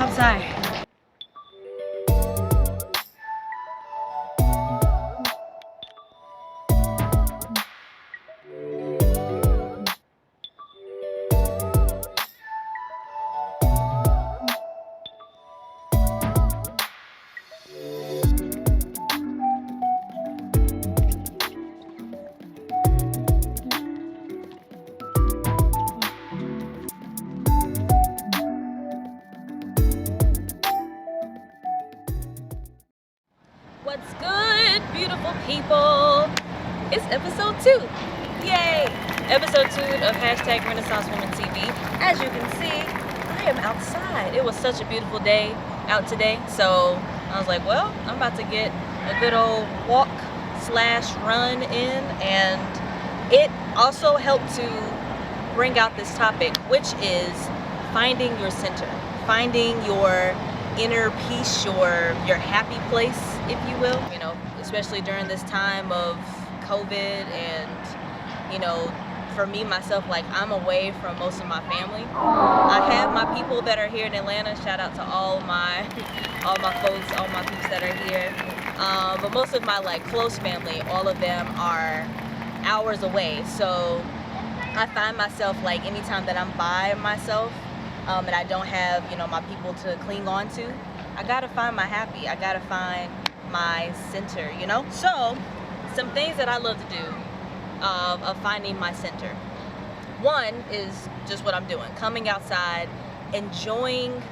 Outside. What's good, beautiful people? It's episode 2. Yay! Episode 2 of hashtag Renaissance Woman TV. As you can see, I am outside. It was such a beautiful day out today. So I was like, well, I'm about to get a good old walk / run in. And it also helped to bring out this topic, which is finding your center. Finding your inner peace, your happy place, if you will. You know, especially during this time of COVID, and you know, for me myself, like, I'm away from most of my family. I have my people that are here in Atlanta. Shout out to all my folks, all my peeps that are here. But most of my like close family, all of them are hours away. So I find myself, like, anytime that I'm by myself, and I don't have, you know, my people to cling on to, I gotta find my happy. I gotta find my center, you know? So, some things that I love to do of finding my center. One is just what I'm doing. Coming outside, enjoying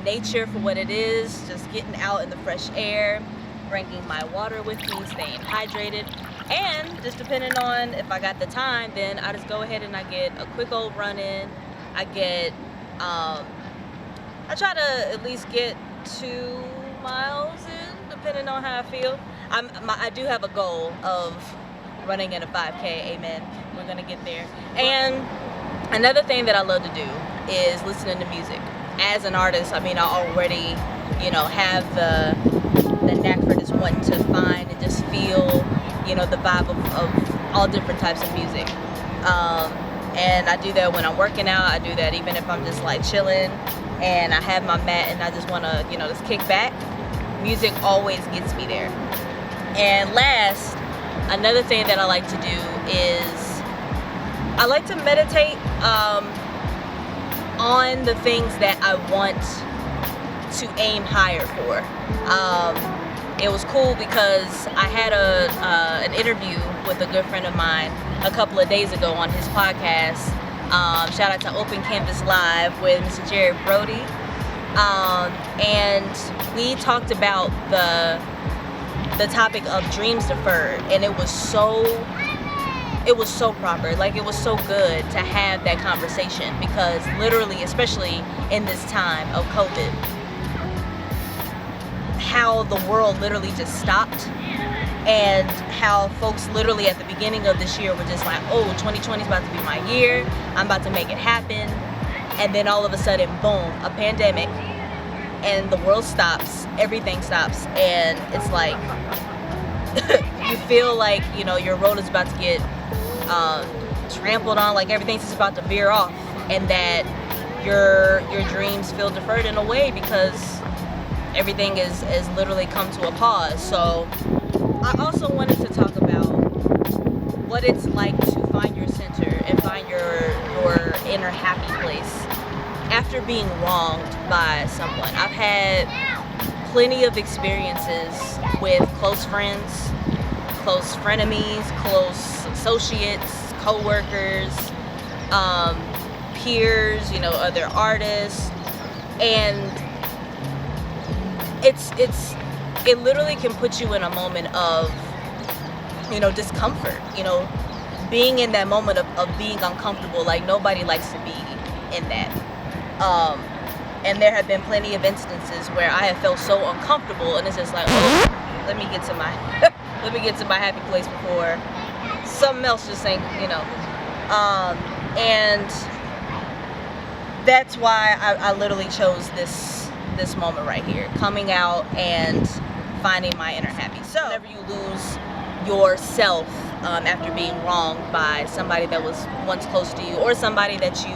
nature for what it is, just getting out in the fresh air, bringing my water with me, staying hydrated, and just depending on if I got the time, then I just go ahead and I get a quick old run in. I try to at least get 2 miles in, depending on how I feel. I do have a goal of running in a 5K, amen. We're gonna get there. And another thing that I love to do is listening to music. As an artist, I mean, I already, you know, have the knack for just wanting to find and just feel, you know, the vibe of all different types of music. And I do that when I'm working out. I do that even if I'm just like chilling and I have my mat and I just want to, you know, just kick back. Music always gets me there. And last, another thing that I like to do is I like to meditate on the things that I want to aim higher for. It was cool because I had an interview with a good friend of mine a couple of days ago on his podcast. Shout out to Open Canvas Live with Mr. Jared Brody. And we talked about the topic of dreams deferred, and it was so proper. Like, it was so good to have that conversation, because literally, especially in this time of COVID, how the world literally just stopped, and how folks literally at the beginning of this year were just like, oh, 2020 is about to be my year, I'm about to make it happen. And then all of a sudden, boom, a pandemic, and the world stops, everything stops, and it's like you feel like, you know, your road is about to get trampled on, like everything's just about to veer off, and that your dreams feel deferred in a way because everything is literally come to a pause. So I also wanted to talk about what it's like to find your center and find your inner happy place after being wronged by someone. I've had plenty of experiences with close friends, close frenemies, close associates, co-workers, peers, you know, other artists, and it literally can put you in a moment of, you know, discomfort, you know, being in that moment of being uncomfortable. Like, nobody likes to be in that. And there have been plenty of instances where I have felt so uncomfortable, and it's just like, oh, let me get to my happy place before something else just ain't, and that's why I literally chose this moment right here, coming out and finding my inner happy. So whenever you lose yourself after being wronged by somebody that was once close to you, or somebody that you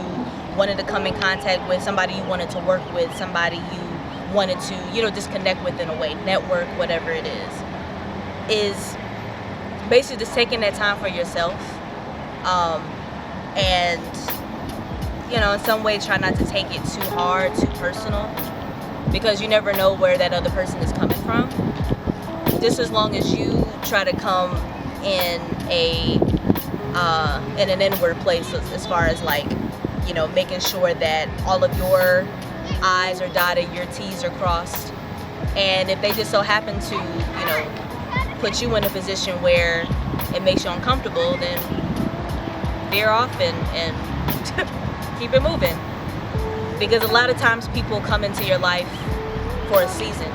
wanted to come in contact with, somebody you wanted to work with, somebody you wanted to, just connect with in a way, network, whatever it is basically just taking that time for yourself, and in some way try not to take it too hard, too personal, because you never know where that other person is coming from. Just as long as you try to come in an inward place, as far as like, making sure that all of your I's are dotted, your T's are crossed, and if they just so happen to, put you in a position where it makes you uncomfortable, then veer off and keep it moving. Because a lot of times people come into your life for a season,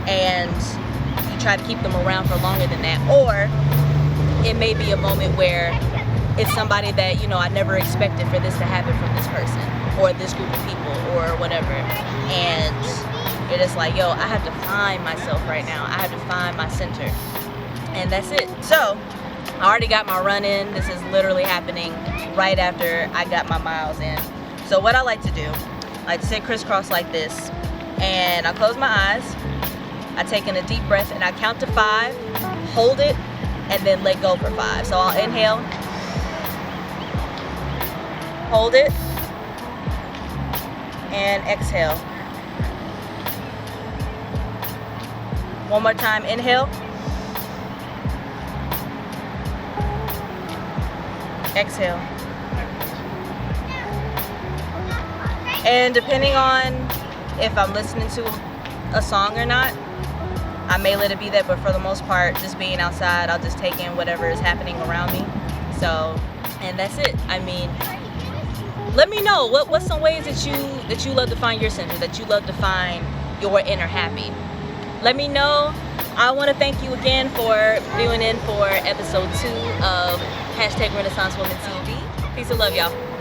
and you try to keep them around for longer than that, or it may be a moment where it's somebody that I never expected for this to happen from this person or this group of people or whatever, and you're just like, yo, I have to find myself right now. I have to find my center, and that's it. So I already got my run in. This is literally happening right after I got my miles in. So what I like to do, I like to sit crisscross like this, and I close my eyes. I take in a deep breath, and I count to 5, hold it, and then let go for 5. So I'll inhale, hold it, and exhale. One more time, inhale, exhale. And depending on if I'm listening to a song or not, I may let it be that, but for the most part, just being outside, I'll just take in whatever is happening around me. So, and that's it. I mean, let me know what's some ways that you love to find your center, that you love to find your inner happy. Let me know. I want to thank you again for tuning in for episode 2 of #RenaissanceWoman TV. Peace and love, y'all.